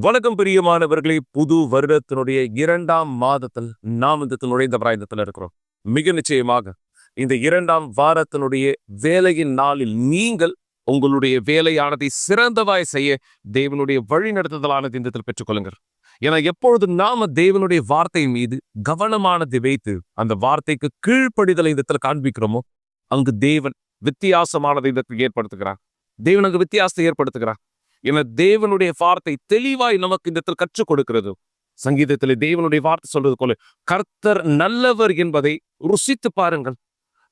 வணக்கம் பிரியமானவர்களே, புது வருடத்தினுடைய 2ஆம் மாதத்தில் நாம் இந்த நுழைந்த பிராயத்தில் இருக்கிறோம். மிக நிச்சயமாக இந்த 2ஆம் வாரத்தினுடைய வேலையின் நாளில் நீங்கள் உங்களுடைய வேலையானதை சிறந்தவாய் செய்ய தேவனுடைய வழிநடத்துதலானது இந்த பெற்றுக்கொள்ளுங்கள். ஏன்னா எப்பொழுது நாம தேவனுடைய வார்த்தை மீது கவனமானதை வைத்து அந்த வார்த்தைக்கு கீழ்ப்படிதலை இந்த காண்பிக்கிறோமோ, அங்கு தேவன் வித்தியாசமானதை இந்த ஏற்படுத்துகிறார். தேவன் அங்கு வித்தியாசத்தை ஏற்படுத்துகிறார். என தேவனுடைய வார்த்தை தெளிவாய் நமக்கு இந்த கற்றுக் கொடுக்கிறது. சங்கீதத்தில் தேவனுடைய வார்த்தை சொல்றது போல, கர்த்தர் நல்லவர் என்பதை ருசித்து பாருங்கள்.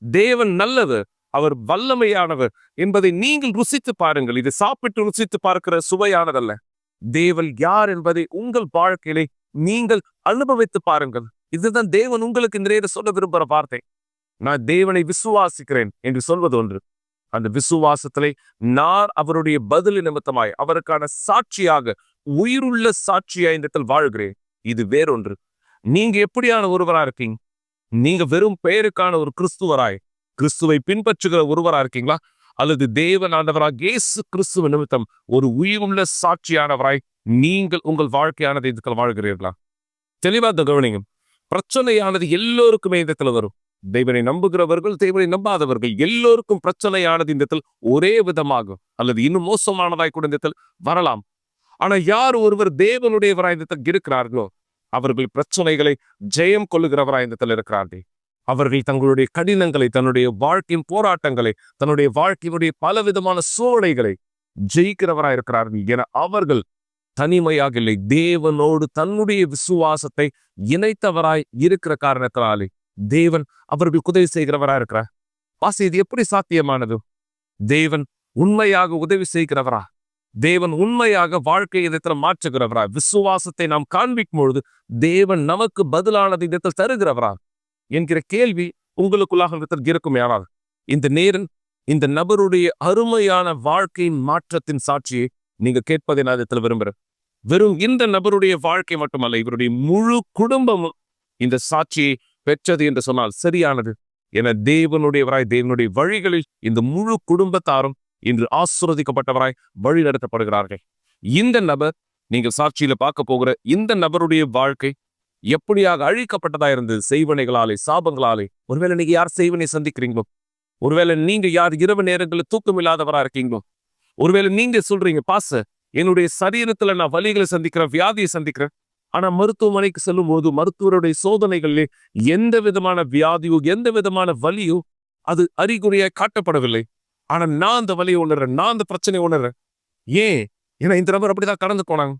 தேவன் நல்லவர், அவர் வல்லமையானவர் என்பதை நீங்கள் ருசித்து பாருங்கள். இது சாப்பிட்டு ருசித்து பார்க்கிற சுவையானதல்ல. தேவன் யார் என்பதை உங்கள் வாழ்க்கையிலே நீங்கள் அனுபவித்து பாருங்கள். இதுதான் தேவன் உங்களுக்கு இந்த நேரம் சொல்ல விரும்புகிற வார்த்தை. நான் தேவனை விசுவாசிக்கிறேன் என்று சொல்வது ஒன்று. அந்த விசுவாசத்திலே நான் அவருடைய பதில் நிமித்தமாய் அவருக்கான சாட்சியாக, உயிருள்ள சாட்சியாய் இந்த வாழ்கிறேன். இது வேறொன்று. நீங்க எப்படியான ஒருவரா இருக்கீங்க? நீங்க வெறும் பெயருக்கான ஒரு கிறிஸ்துவராய், கிறிஸ்துவை பின்பற்றுகிற ஒருவரா இருக்கீங்களா? அல்லது தேவன் ஆண்டவராக இயேசு கிறிஸ்துவ நிமித்தம் ஒரு உயிருள்ள சாட்சியானவராய் நீங்கள் உங்கள் வாழ்க்கையானது இதுக்கு வாழ்கிறீர்களா? தெளிவா கவனிங்க. பிரச்சனையானது எல்லோருக்குமே இந்த வரும். தேவனை நம்புகிறவர்கள், தேவனை நம்பாதவர்கள் எல்லோருக்கும் பிரச்சனையானது இந்த ஒரே விதமாக அல்லது இன்னும் மோசமானதாய் கூட இந்த வரலாம். ஆனா யார் ஒருவர் தேவனுடையவராய் இந்த இருக்கிறார்களோ அவர்கள் பிரச்சனைகளை ஜெயம் கொள்ளுகிறவராய் இந்த இருக்கிறார்கள். அவர்கள் தங்களுடைய கடினங்களை, தன்னுடைய வாழ்க்கையின் போராட்டங்களை, தன்னுடைய வாழ்க்கையினுடைய பலவிதமான சூழ்நிலைகளை ஜெயிக்கிறவராய் இருக்கிறார்கள். என அவர்கள் தனிமையாக இல்லை, தேவனோடு தன்னுடைய விசுவாசத்தை இணைத்தவராய் இருக்கிற காரணத்தினாலே தேவன் அவர்களுக்கு உதவி செய்கிறவரா இருக்கிறார். வாசி, இது எப்படி சாத்தியமானது? தேவன் உண்மையாக உதவி செய்கிறவரா? தேவன் உண்மையாக வாழ்க்கை இடத்துல மாற்றுகிறவரா? விசுவாசத்தை நாம் காண்பிக்கும் பொழுது தேவன் நமக்கு பதிலானது இடத்தில் தருகிறவரா என்கிற கேள்வி உங்களுக்குள்ளாக இருக்கும். யாரால் இந்த நேரம் இந்த நபருடைய அருமையான வாழ்க்கையின் மாற்றத்தின் சாட்சியை நீங்க கேட்பதை நான் இடத்துல விரும்புகிறேன். வெறும் இந்த நபருடைய வாழ்க்கை மட்டுமல்ல, இவருடைய முழு குடும்பமும் இந்த சாட்சியை பெற்றது என்று சொன்னால் சரியானது. என தேவனுடையவராய், தேவனுடைய வழிகளில் இந்த முழு குடும்பத்தாரும் இன்று ஆசீர்வதிக்கப்பட்டவராய் வழி நடத்தப்படுகிறார்கள். இந்த நபர், நீங்கள் சாட்சியில பார்க்க போகிற இந்த நபருடைய வாழ்க்கை எப்படியாக அழிக்கப்பட்டதா இருந்தது? செய்வனைகளாலே, சாபங்களாலே. ஒருவேளை நீங்க யார் செய்வனை சந்திக்கிறீங்களோ, ஒருவேளை நீங்க யார் இரவு நேரங்களில் தூக்கம் இல்லாதவரா இருக்கீங்களோ, ஒருவேளை நீங்க சொல்றீங்க, பாச என்னுடைய சரீரத்துல நான் வலிகளை சந்திக்கிறேன், வியாதியை சந்திக்கிறேன். ஆனா மருத்துவமனைக்கு செல்லும் போது மருத்துவருடைய சோதனைகளிலே எந்த விதமான வியாதியோ, எந்த விதமான வலியோ அது அறிகுறியாய் காட்டப்படவில்லை. ஆனா நான் அந்த வலியை உணர்றேன், நான் அந்த பிரச்சனையை உணர்றேன். ஏன்? ஏன்னா இந்த நபர் அப்படிதான் கடந்து போனாங்க.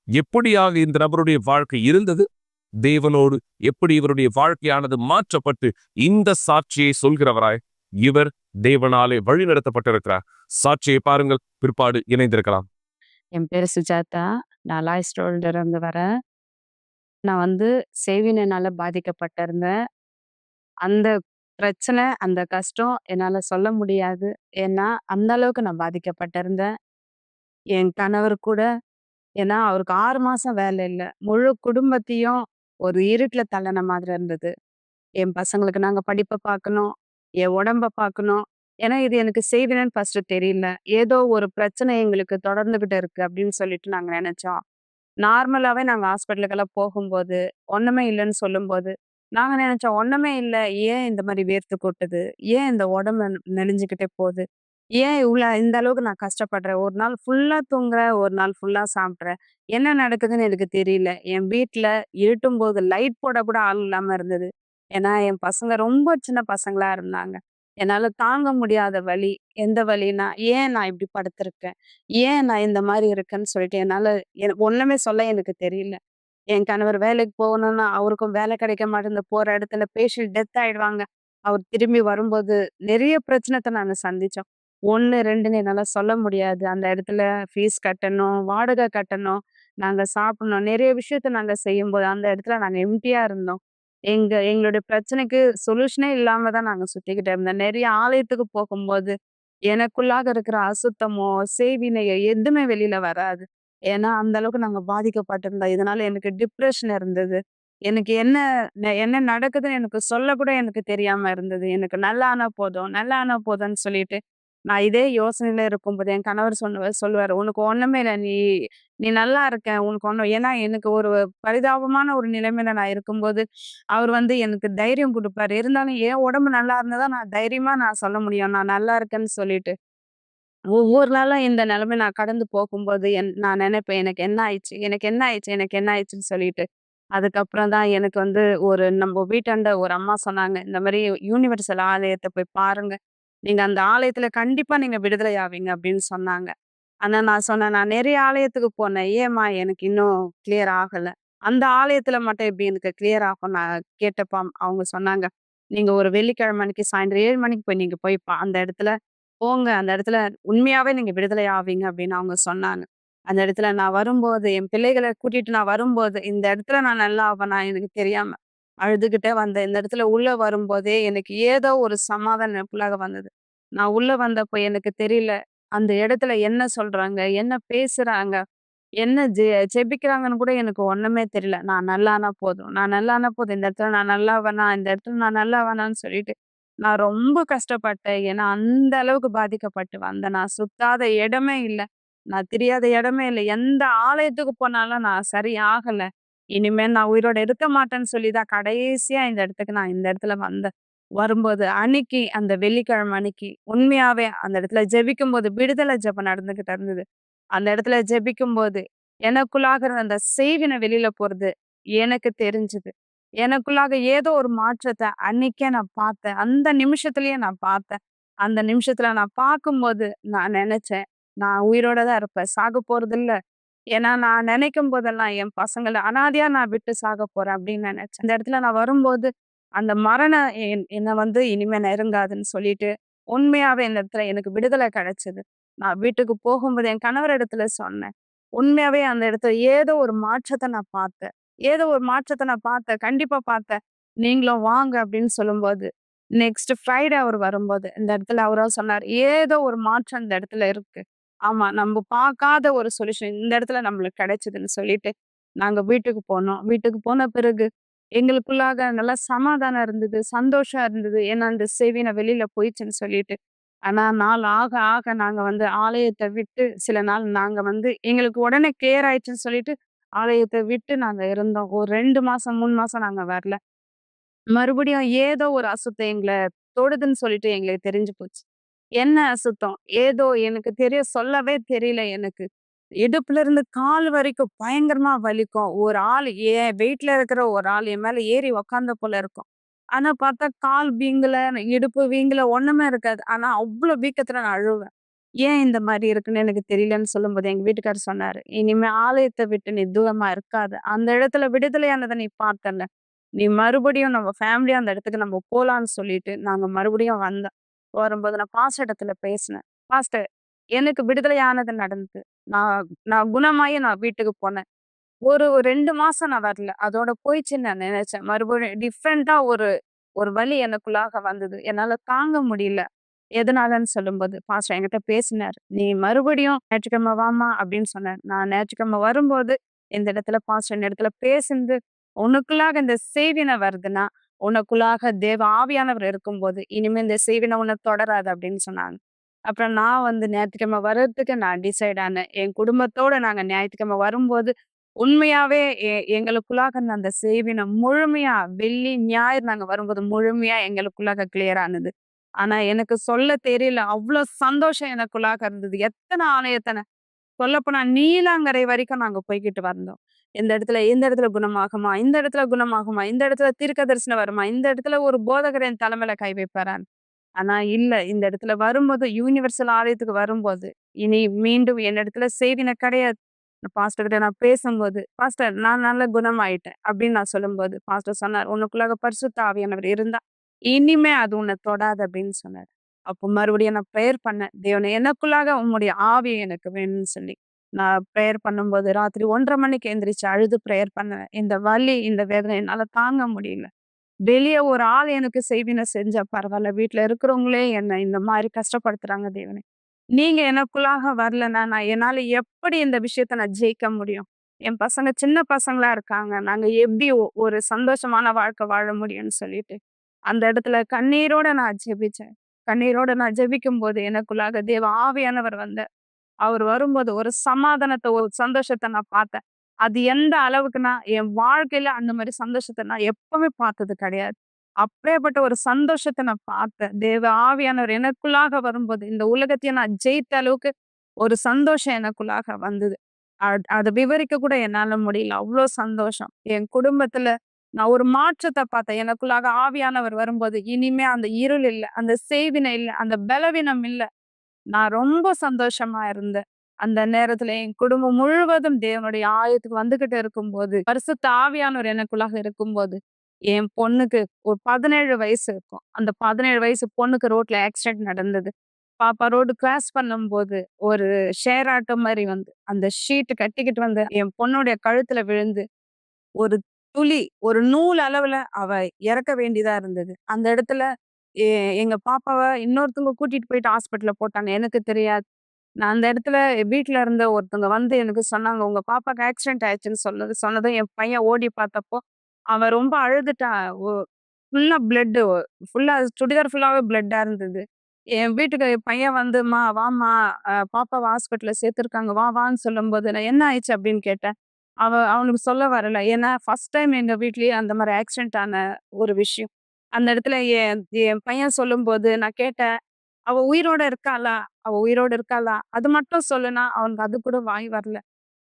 எப்படியாக இந்த நபருடைய வாழ்க்கை இருந்தது? தேவனோடு எப்படி இவருடைய வாழ்க்கையானது மாற்றப்பட்டு இந்த சாட்சியை சொல்கிறவராய் இவர் தேவனாலே வழி நடத்தப்பட்டிருக்கிறார். சாட்சியை பாருங்கள், பிற்பாடு இணைந்திருக்கலாம். என் பேரு சுஜாதா. நான் லாய்ஸ்டோல்ல இருந்து வரேன். நான் செய்வினைனால பாதிக்கப்பட்டிருந்தேன். அந்த பிரச்சனை, அந்த கஷ்டம் என்னால சொல்ல முடியாது. ஏன்னா, அந்த அளவுக்கு நான் பாதிக்கப்பட்டிருந்தேன். என் கணவர் கூட, ஏன்னா அவருக்கு 6 மாசம் வேலை இல்ல. முழு குடும்பத்தையும் ஒரு இருட்டுல தள்ளுன மாதிரி இருந்தது. என் பசங்களுக்கு நாங்க படிப்ப பார்க்கணும், என் உடம்ப பார்க்கணும். ஏன்னா இது எனக்கு செய்வினைன்னு ஃபர்ஸ்ட்டு தெரியல. ஏதோ ஒரு பிரச்சனை எங்களுக்கு தொடர்ந்துகிட்டு இருக்கு அப்படின்னு சொல்லிட்டு நாங்க நெனச்சோம். நார்மலாவே நாங்க ஹாஸ்பிட்டலுக்கெல்லாம் போகும்போது, ஒண்ணுமே இல்லன்னு சொல்லும்போது, நாங்க நெனச்சோம், ஒண்ணுமே இல்ல. ஏன் இந்த மாரி வேர்த்து கொட்டுது? ஏன் இந்த உடம்பு நெளிஞ்சுக்கிட்டே போது? ஏன் இவ்ளோ இந்த அளவுக்கு நான் கஷ்டப்படுறேன்? ஒரு நாள் ஃபுல்லா தூங்குறேன், ஒரு நாள் ஃபுல்லா சாப்பிட்றேன். என்ன நடக்குதுன்னு எனக்கு தெரியல. என் வீட்ல இருட்டும்போது லைட் போட கூட ஆள் இல்லாம இருந்தது. ஏன்னா, என் பசங்க ரொம்ப சின்ன பசங்களா இருந்தாங்க. என்னால தாங்க முடியாத வலி. எந்த வலின்னா, ஏன் நான் இப்படி படுத்திருக்கேன்? ஏன் நான் இந்த மாரி இருக்கேன்னு சொல்லிட்டு என்னால ஒண்ணுமே சொல்ல எனக்கு தெரியல. என் கணவர் வேலைக்கு போகணும்னா, அவருக்கும் வேலை கிடைக்க மாட்டேங்குது. போற இடத்துல பேஷண்ட் டெத் ஆயிடுவாங்க. அவர் திரும்பி வரும்போது நெறைய பிரச்சனத்த நாங்க சந்திச்சோம். 1, 2ன்னு என்னால சொல்ல முடியாது. அந்த இடத்துல ஃபீஸ் கட்டணும், வாடகை கட்டணும், நாங்க சாப்பிடணும். நெறைய விஷயத்த நாங்க செய்யும்போது, அந்த இடத்துல நாங்க எம்ப்டியா இருந்தோம். எங்களுடைய பிரச்சனைக்கு சொல்யூஷனே இல்லாம தான் நாங்க சுத்திக்கிட்டு இருந்தோம். நெறைய ஆலயத்துக்கு போகும்போது, எனக்குள்ளாக இருக்கிற அசுத்தமோ, செய்வினையோ எதுவுமே வெளியில வராது. ஏன்னா, அந்த அளவுக்கு நாங்க பாதிக்கப்பட்டிருந்தோம். இதனால எனக்கு டிப்ரஷன் இருந்தது. எனக்கு என்ன நடக்குதுன்னு எனக்கு சொல்லக்கூட எனக்கு தெரியாம இருந்தது. எனக்கு நல்லா ஆனா போதும், நல்லா ஆனா போதும்ன்னு சொல்லிட்டு, நான் இதே யோசனையில இருக்கும்போது என் கணவர் சொல்லுவாரு, "உனக்கு ஒண்ணுமே இல்ல. நீ நீ நல்லா இருக்க. உனக்கு ஒண்ணும்" ஏன்னா எனக்கு ஒரு பரிதாபமான ஒரு நிலைமையில நான் இருக்கும்போது, அவர் எனக்கு தைரியம் குடுப்பாரு. இருந்தாலும் என் உடம்பு நல்லா இருந்தா தான் நான் தைரியமா நான் சொல்ல முடியும். நான் நல்லா இருக்கேன்னு சொல்லிட்டு. ஒவ்வொரு நாளும் இந்த நிலைமை நான் கடந்து போகும்போது, நான் நெனைப்பேன், "எனக்கு என்ன ஆயிடுச்சு? எனக்கு என்ன ஆயிடுச்சு? எனக்கு என்ன ஆயிடுச்சுன்னு" சொல்லிட்டு. அதுக்கப்புறம் தான் எனக்கு ஒரு நம்ப வீட்டாண்ட ஒரு அம்மா சொன்னாங்க, "இந்த மாரி யுனிவர்சல் ஆலயத்த போய் பாருங்க. நீங்க அந்த ஆலயத்துல கண்டிப்பா நீங்க விடுதலை ஆவீங்க" அப்படின்னு சொன்னாங்க. ஆனா நான் சொன்னேன், "நான் நெறைய ஆலயத்துக்கு போனேன். ஏம்மா எனக்கு இன்னும் கிளியர் ஆகல? அந்த ஆலயத்துல மட்டும் எப்படி எனக்கு கிளியர் ஆகும்?" நான் கேட்டப்ப அவங்க சொன்னாங்க, "நீங்க ஒரு வெள்ளிக்கிழமை அன்னைக்கு சாயந்தரம் 7 மணிக்கு நீங்க போய் அந்த இடத்துல போங்க. அந்த இடத்துல உண்மையாவே நீங்க விடுதலை ஆவீங்க" அப்படின்னு அவங்க சொன்னாங்க. அந்த இடத்துல நான் வரும்போது, என் பிள்ளைகள கூட்டிட்டு நான் வரும்போது, இந்த இடத்துல நான் நல்லா ஆவேனா எனக்கு தெரியாம அழுதுகிட்டே வந்தேன். இந்த இடத்துல உள்ள வரும்போதே எனக்கு ஏதோ ஒரு சமாதானம் எனக்குள்ளாக வந்தது. நான் உள்ள வந்தப்போ எனக்கு தெரியல. அந்த இடத்துல என்ன சொல்றாங்க? என்ன பேசுறாங்க? என்ன ஜெபிக்கிறாங்கன்னு கூட எனக்கு ஒண்ணுமே தெரியல. நான் நல்லானா போதும். நான் நல்லானா போதும். இந்த இடத்துல நான் நல்லாவனா? இந்த இடத்துல நான் நல்லாவனான்னு சொல்லிட்டு, நான் ரொம்ப கஷ்டப்பட்டேன். ஏன்னா, அந்த அளவுக்கு பாதிக்கப்பட்டு வந்தேன். நான் சுத்தாத இடமே இல்ல. நான் தெரியாத இடமே இல்ல. எந்த ஆலயத்துக்கு போனாலும் நான் சரி ஆகல. இனிமே நான் உயிரோட இருக்க மாட்டேன்னு சொல்லி தான் கடைசியா இந்த இடத்துல வந்தேன். வரும்போது அன்னைக்கு அந்த வெள்ளிக்கிழமை அன்னைக்கு உண்மையாவே அந்த இடத்துல ஜெபிக்கும்போது விடுதலை ஜெபம் நடந்துகிட்டு இருந்தது. அந்த இடத்துல ஜெபிக்கும்போது, எனக்குள்ளாக இருந்த அந்த செய்வின வெளியில போறது எனக்கு தெரிஞ்சது. எனக்குள்ளாக ஏதோ ஒரு மாற்றத்த அன்னைக்கே நான் பார்த்தேன். அந்த நிமிஷத்திலேயே நான் பார்த்தேன். அந்த நிமிஷத்துல நான் பார்க்கும்போது நான் நெனச்சேன், நான் உயிரோட தான் இருப்பேன். சாகப் போறதில்ல. ஏன்னா நான் நெனைக்கும் போதெல்லாம் என் பசங்கள அனாதையா நான் விட்டு சாகப் போறேன் அப்படின்னு நெனச்சேன். அந்த இடத்துல நான் வரும்போது, அந்த மரணம் என்ன இனிமே நெருங்காதுன்னு சொல்லிட்டு, உண்மையாவே இந்த இடத்துல எனக்கு விடுதலை கிடைச்சது. நான் வீட்டுக்கு போகும்போது என் கணவர் இடத்துல சொன்னேன். உண்மையாவே அந்த இடத்துல ஏதோ ஒரு மாற்றத்த நான் பார்த்தேன். ஏதோ ஒரு மாற்றத்த நான் பார்த்தேன். கண்டிப்பா பார்த்தேன். நீங்களும் வாங்க அப்படின்னு சொல்லும்போது, நெக்ஸ்ட் ஃப்ரைடே அவர் வரும்போது, இந்த இடத்துல அவரா சொன்னாரு, "ஏதோ ஒரு மாற்றம் இந்த இடத்துல இருக்கு. ஆமா, நம்ப பார்க்காத ஒரு சொல்யூஷன் இந்த இடத்துல நம்மளுக்கு கிடைச்சதுன்னு" சொல்லிட்டு, நாங்க வீட்டுக்கு போனோம். வீட்டுக்கு போன பிறகு எங்களுக்குள்ளாக நல்லா சமாதானம் இருந்தது, சந்தோஷம் இருந்தது. ஏன்னா, இந்த செவின வெளியில போயிடுச்சுன்னு சொல்லிட்டு. ஆனா, நாள் ஆக ஆக நாங்க ஆலயத்த விட்டு சில நாள் நாங்க எங்களுக்கு உடனே கிளியர் ஆயிடுச்சுன்னு சொல்லிட்டு, ஆலயத்த விட்டு நாங்க இருந்தோம். ஒரு 2 மாசம், 3 மாசம் நாங்க வரல. மறுபடியும் ஏதோ ஒரு அசுத்தம் எங்கள தொடுதுன்னு சொல்லிட்டு எங்களுக்கு தெரிஞ்சு போச்சு. என்ன அசுத்தம்? ஏதோ எனக்கு சொல்லவே தெரியல எனக்கு. இடுப்புல இருந்து கால் வரைக்கும் பயங்கரமா வலிக்கும். ஒரு ஆள் என் வெயிட்ல இருக்கிற ஒரு ஆள் என் மேல ஏறி உக்காந்த போல இருக்கும். ஆனா பார்த்தா கால் வீங்கல, இடுப்பு வீங்கல, ஒண்ணுமே இருக்காது. ஆனா அவ்ளோ வீக்கத்துல நான் அழுவேன். ஏன் இந்த மாரி இருக்குன்னு எனக்கு தெரியலன்னு சொல்லும்போது எங்க வீட்டுக்காரர் சொன்னாரு, "இனிமே ஆலயத்த விட்டு நீ தூரமா இருக்காத. அந்த இடத்துல விடுதலையானத நீ பார்த்தல்ல. நீ மறுபடியும் நம்ம ஃபேமிலியா அந்த இடத்துக்கு நம்ம போலான்னு" சொல்லிட்டு நாங்க மறுபடியும் வந்தோம். வரும்போது நான் பாஸ்டர் இடத்துல பேசினேன். "பாஸ்டர், எனக்கு விடுதலை ஆனது நடந்தது. நான் நான் குணமாயி நான் வீட்டுக்கு போனேன். ஒரு 2 மாசம் நான் வரல. அதோட போயிடுச்சுன்னு நான் நெனச்சேன். மறுபடியும் டிஃப்ரெண்ட்டா ஒரு ஒரு வலி எனக்குள்ளாக வந்தது. என்னால தாங்க முடியல. எதனாலன்னு சொல்லும்போது, பாஸ்டர் என்கிட்ட பேசினாரு. "நீ மறுபடியும் ஞாயிற்றுக்கிழமை வாம்மா" அப்படின்னு சொன்னாரு. நான் ஞாயிற்றுக்கிழமை வரும்போது, இந்த இடத்துல பாஸ்டர் இந்த இடத்துல பேசினது, "உனக்குள்ளாக இந்த செய்வினை வருதுன்னா, உனக்குள்ளாக தேவ ஆவியானவர் இருக்கும்போது, இனிமே இந்த செய்வினை உன்ன தொடராது" அப்படின்னு சொன்னாங்க. அப்புறம் நான் ஞாயிற்றுக்கிழமை வர்றதுக்கு நான் டிசைட் ஆனேன். என் குடும்பத்தோட நாங்க ஞாயிற்றுக்கிழமை வரும்போது, உண்மையாவே எங்களுக்குள்ளாக இருந்த அந்த செய்வினம் முழுமையா வெள்ளி, ஞாயிறு நாங்க வரும்போது முழுமையா எங்களுக்குள்ளாக கிளியர் ஆனது. ஆனா எனக்கு சொல்ல தெரியல. அவ்ளோ சந்தோஷம் எனக்குள்ளாக இருந்தது. எத்தன ஆலயத்தன சொல்லப்போனா நீலாங்கரை வரைக்கும் நாங்க போய்க்கிட்டு வந்தோம். இந்த இடத்துல குணமாகுமா? இந்த இடத்துல குணமாகுமா? இந்த இடத்துல தீர்க்க தரிசனம் வருமா? இந்த இடத்துல ஒரு போதகர் என் தலைமையில கை வைப்பாரான்னு. ஆனா இல்ல. இந்த இடத்துல வரும்போது யுனிவர்சல் ஆலயத்துக்கு வரும்போது, இனி மீண்டும் என்னிடத்துல செய்வின கிடையாது. பாஸ்டர் கிட்ட நான் பேசும்போது, "பாஸ்டர் நான் நல்ல குணமாயிட்டேன்" அப்படின்னு நான் சொல்லும்போது, பாஸ்டர் சொன்னார், "உனக்குள்ளாக பரிசுத்த ஆவியானவர் இருந்தா, இனிமே அது உன்ன தொடாது" அப்படின்னு சொன்னாரு. அப்போ மறுபடியும் நான் பிரேயர் பண்ணேன். தேவனே எனக்குள்ளாக உம்முடைய ஆவி எனக்கு வேணும்னு சொல்லி. நான் பிரேயர் பண்ணும்போது ராத்திரி 1:30 மணிக்கு எந்திரிச்சு அழுது பிரேயர் பண்ணேன். இந்த வலி, இந்த வேதனை என்னால தாங்க முடியல. வெளிய ஒரு ஆள் எனக்கு செய்வினை செஞ்சா பரவால்ல. வீட்ல இருக்கிறவங்களே என்ன இந்த மாரி கஷ்டப்படுத்துறாங்க தேவனே. நீங்க எனக்குள்ளாக வரலன்னா, என்னால எப்படி இந்த விஷயத்த நான் ஜெயிக்க முடியும்? என் பசங்க சின்ன பசங்களா இருக்காங்க. நாங்க எப்படி ஒரு சந்தோஷமான வாழ்க்கை வாழ முடியும்னு சொல்லிட்டு, அந்த இடத்துல கண்ணீரோட நான் ஜெபிச்சேன். கண்ணீரோட நான் ஜெபிக்கும்போது எனக்குள்ளாக தேவ ஆவியானவர் வந்தார். அவர் வரும்போது ஒரு சமாதானத்த, ஒரு சந்தோஷத்த நான் பார்த்தேன். அது எந்த அளவுக்குன்னா, என் வாழ்க்கையில அந்த மாரி சந்தோஷத்த நான் எப்பவுமே பார்த்தது கிடையாது. அப்படியேப்பட்ட ஒரு சந்தோஷத்த நான் பார்த்தேன். தேவ ஆவியானவர் எனக்குள்ளாக வரும்போது, இந்த உலகத்தையே நான் ஜெயித்த அளவுக்கு ஒரு சந்தோஷம் எனக்குள்ளாக வந்தது. அத விவரிக்க கூட என்னால முடியல. அவ்ளோ சந்தோஷம். என் குடும்பத்துல நான் ஒரு மாற்றத்த பார்த்தேன். எனக்குள்ளாக ஆவியானவர் வரும்போது, இனிமே அந்த இருள் இல்ல, அந்த செய்வினை இல்ல, அந்த பலவீனம் இல்ல. நான் ரொம்ப சந்தோஷமா இருந்தேன். அந்த நேரத்துல என் குடும்பம் முழுவதும் தேவனுடைய ஆலயத்துக்கு வந்துகிட்டு இருக்கும்போது, பரிசுத்த ஆவியானவர் எனக்குள்ளாக இருக்கும்போது, என் பொண்ணுக்கு ஒரு 17 வயசு இருக்கும். அந்த 17 வயசு பொண்ணுக்கு ரோட்ல ஆக்சிடென்ட் நடந்தது. பாப்பா ரோடு கிராஸ் பண்ணும்போது, ஒரு ஷேர் ஆட்டோ மாரி வந்து, அந்த ஷீட் கட்டிக்கிட்டு வந்து என் பொண்ணுடைய கழுத்துல விழுந்து, ஒரு துளி, ஒரு நூல் அளவுல அவ இறக்க வேண்டியதா இருந்தது. அந்த இடத்துல எ எங்க பாப்பாவ இன்னொருத்தவங்க கூட்டிட்டு போயிட்டு ஹாஸ்பிட்டல்ல போட்டாங்க. எனக்கு தெரியாது. நான் அந்த இடத்துல வீட்ல இருந்த ஒருத்தவங்க வந்து எனக்கு சொன்னாங்க, "உங்க பாப்பாக்கு ஆக்சிடென்ட் ஆயிடுச்சுன்னு" சொன்னதும் என் பையன் ஓடி பார்த்தப்போ, அவன் ரொம்ப அழுதுட்டான். ஃபுல்லா பிளட்டு. ஃபுல்லா சுடிதார் ஃபுல்லாவே பிளட்டா இருந்தது. என் வீட்டுக்கு என் பையன் வந்து, "அம்மா வாம்மா, பாப்பாவ ஹாஸ்பிட்டல்ல சேர்த்துருக்காங்க. வா வான்னு" சொல்லும்போது, நான் "என்ன ஆயிடுச்சு?" அப்படின்னு கேட்டேன். அவனுக்கு சொல்ல வரல. ஏன்னா ஃபர்ஸ்ட் டைம் எங்க வீட்லயே அந்த மாரி ஆக்சிடென்ட் ஆன ஒரு விஷயம். அந்த இடத்துல என் என் பையன் சொல்லும்போது நான் கேட்டேன், "அவ உயிரோட இருக்காளா? அவ உயிரோட இருக்காளா?" அது மட்டும் சொல்லுனா, அவனுக்கு அது கூட வாய் வரல.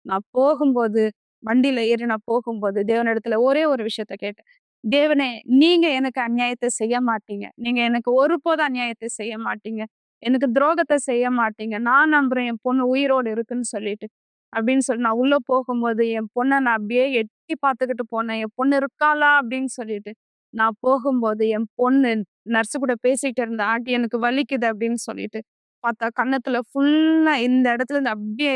நான் போகும்போது, வண்டியில ஏறி நான் போகும்போது, தேவனிடத்துல ஒரே ஒரு விஷயத்த கேட்டேன். "தேவனே, நீங்க எனக்கு அநியாயத்த செய்ய மாட்டீங்க. நீங்க எனக்கு ஒருபோதும் அநியாயத்த செய்ய மாட்டீங்க. எனக்கு துரோகத்த செய்ய மாட்டீங்க. நான் நம்புறேன் என் பொண்ணு உயிரோட இருக்குன்னு சொல்லிட்டு." அப்படின்னு சொல்லி நான் உள்ள போகும்போது, என் பொண்ண நான் அப்படியே எட்டி பார்த்துக்கிட்டு போனேன். "என் பொண்ணு இருக்காளா?" அப்படின்னு சொல்லிட்டு. நான் போகும்போது என் பொண்ணு நர்ஸ் கூட பேசிட்டு இருந்தா. "ஆண்டி எனக்கு வலிக்குது" அப்படின்னு சொல்லிட்டு. பார்த்தா கன்னத்துல ஃபுல்லா இந்த இடத்துல இருந்து அப்படியே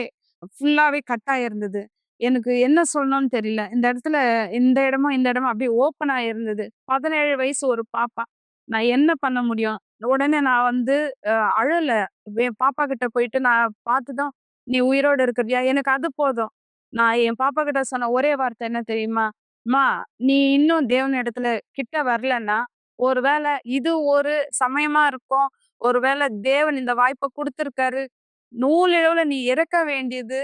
ஃபுல்லாவே கட் ஆயிருந்தது. எனக்கு என்ன சொல்லணும்னு தெரியல. இந்த இடத்துல இந்த இடமும் அப்படியே ஓப்பன் ஆயிருந்தது. 17 வயசு ஒரு பாப்பா. நான் என்ன பண்ண முடியும்? உடனே நான் வந்து அ அழல. என் பாப்பா கிட்ட போயிட்டு நான் பார்த்துதான், "நீ உயிரோட இருக்கிறியா?" எனக்கு அது போதும். நான் என் பாப்பா கிட்ட சொன்ன ஒரே வார்த்தை என்ன தெரியுமா? "அம்மா, நீ இன்னும் தேவன் இடத்துல கிட்ட வரலன்னா, ஒருவேள இது ஒரு சமயமா இருக்கும். ஒருவேள தேவன் இந்த வாய்ப்ப குடுத்திருக்காரு. நூலிழவுல நீ இறக்க வேண்டியது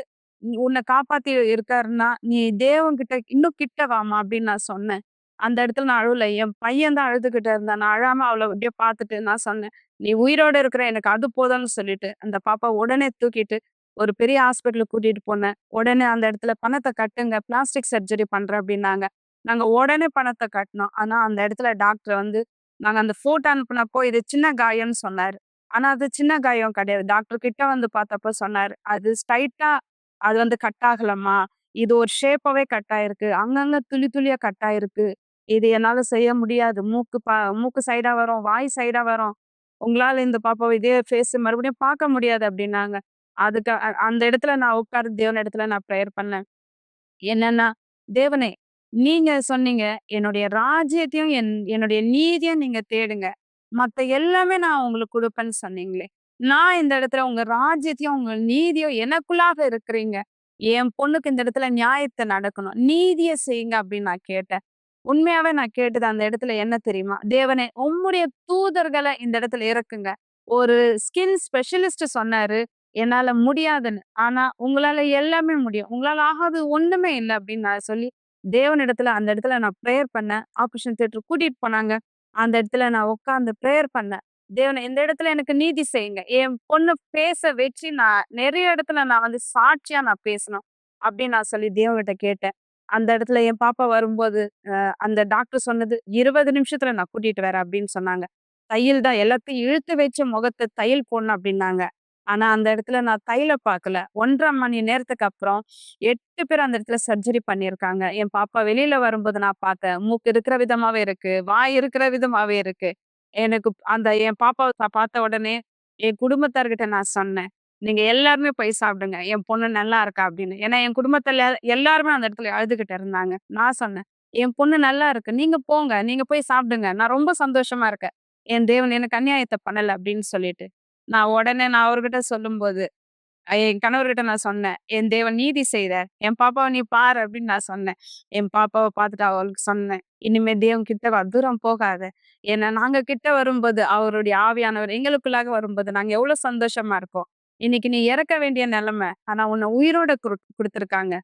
உன்ன காப்பாத்தி இருக்காருன்னா, நீ தேவன்கிட்ட இன்னும் கிட்ட வாம்மா" அப்படின்னு நான் சொன்னேன். அந்த இடத்துல நான் அழுவல. என் பையன் தான் அழுதுகிட்டு இருந்தான். நான் அழாம அவள அப்படியே பார்த்துட்டு நான் சொன்னேன், "நீ உயிரோட இருக்கிற எனக்கு அது போதும்னு" சொல்லிட்டு, அந்த பாப்பாவ உடனே தூக்கிட்டு ஒரு பெரிய ஹாஸ்பிட்டலுக்கு கூட்டிட்டு போனேன். உடனே அந்த இடத்துல "பணத்த கட்டுங்க. பிளாஸ்டிக் சர்ஜரி பண்றேன்" அப்படின்னாங்க. நாங்க உடனே பணத்த கட்டுனோம். ஆனா அந்த இடத்துல டாக்டர் வந்து, நாங்க அந்த ஃபோட்டோ அனுப்புனப்போ இது சின்ன காயம்னு சொன்னாரு. ஆனா அது சின்ன காயம் கிடையாது. டாக்டர் கிட்ட வந்து பார்த்தப்ப சொன்னாரு, "அது ஸ்ட்ரைட்டா அது வந்து கட் ஆகலம்மா. இது ஒரு ஷேப்பாவே கட் ஆயிருக்கு. அங்கங்க துளி துளியா கட் ஆயிருக்கு. இது என்னால செய்ய முடியாது. மூக்கு சைடா வரும், வாய் சைடா வரும். உங்களால இந்த பாப்பாவ இதே ஃபேஸ் மறுபடியும் பார்க்க முடியாது" அப்படின்னாங்க. அதுக்கு அந்த இடத்துல நான் உட்கார்ந்து தேவன் இடத்துல நான் பிரேயர் பண்ணேன். என்னன்னா, "தேவனே, நீங்க சொன்னீங்க, என்னுடைய ராஜ்யத்தையும், என்னுடைய நீதியும் நீங்க தேடுங்க. மத்த எல்லாமே நான் உங்களுக்கு குடுப்பேன்னு சொன்னீங்களே. நான் இந்த இடத்துல உங்க ராஜ்யத்தையும், உங்க நீதியும் எனக்குள்ளாக இருக்கிறீங்க. என் பொண்ணுக்கு இந்த இடத்துல நியாயத்த நடக்கணும். நீதிய செய்யுங்க" அப்படின்னு நான் கேட்டேன். உண்மையாவே நான் கேட்டது அந்த இடத்துல என்ன தெரியுமா? "தேவனே, உம்முடைய தூதர்கள இந்த இடத்துல இறக்குங்க." ஒரு ஸ்கின் ஸ்பெஷலிஸ்ட் சொன்னாரு, என்னால முடியாதுன்னு. ஆனா, உங்களால எல்லாமே முடியும். உங்களால ஆகாதது ஒண்ணுமே இல்ல அப்படின்னு நான் சொல்லி, தேவனிடத்துல அந்த இடத்துல நான் பிரேயர் பண்ணேன். ஆப்பரேஷன் தியேட்டர் கூட்டிட்டு போனாங்க. அந்த இடத்துல நான் உட்கார்ந்து பிரேயர் பண்ணேன். தேவனே, இந்த இடத்துல எனக்கு நீதி செய்யுங்க. என் பொண்ணு பேச வச்சு நான் நெறைய இடத்துல நான் வந்து சாட்சியா நான் பேசணும். அப்படின்னு நான் சொல்லி தேவன்கிட்ட கேட்டேன். அந்த இடத்துல என் பாப்பா வரும்போது, அந்த டாக்டர் சொன்னது, "20 நிமிஷத்துல நான் கூட்டிட்டு வரேன்" அப்படின்னு சொன்னாங்க. தையல் தான் எல்லாத்தையும் இழுத்து வச்சு முகத்த தையல் போடணும் அப்படின்னாங்க. ஆனா, அந்த இடத்துல நான் தையல பார்க்கல. 1 1/2 மணி நேரத்துக்கு அப்புறம் 8 பேர் அந்த இடத்துல சர்ஜரி பண்ணியிருக்காங்க. என் பாப்பா வெளியில வரும்போது நான் பார்த்தேன். மூக்கு இருக்கிற விதமாவே இருக்கு. வாய் இருக்கிற விதமாவே இருக்கு. எனக்கு அந்த என் பாப்பாவ பார்த்த உடனே என் குடும்பத்தார்கிட்ட நான் சொன்னேன். "நீங்க எல்லாருமே போய் சாப்பிடுங்க. என் பொண்ணு நல்லா இருக்கா" அப்படின்னு. ஏன்னா என் குடும்பத்துல எல்லாருமே அந்த இடத்துல அழுதுகிட்டு இருந்தாங்க. நான் சொன்னேன், "என் பொண்ணு நல்லா இருக்கு. நீங்க போங்க. நீங்க போய் சாப்பிடுங்க. நான் ரொம்ப சந்தோஷமா இருக்கேன். என் தேவன் எனக்கு அநியாயத்த பண்ணல" அப்படின்னு சொல்லிட்டு. நான் உடனே நான் அவர்கிட்ட சொல்லும்போது, என் கணவர்கிட்ட நான் சொன்னேன். "என் தேவன் நீதி செய்றார். என் பாப்பாவ நீ பாரு" அப்படின்னு நான் சொன்னேன். என் பாப்பாவ பார்த்துட்டு அவளுக்கு சொன்னேன். "இனிமே தேவன் கிட்ட வா, தூரம் போகாத. ஏன்னா நாங்க கிட்ட வரும்போது, அவருடைய ஆவியானவர் எங்களுக்குள்ளாக வரும்போது, நாங்க எவ்வளோ சந்தோஷமா இருக்கோம். இன்னைக்கு நீ இறக்க வேண்டிய நிலைமை. ஆனா உன்ன உயிரோட குடுத்துருக்காங்க.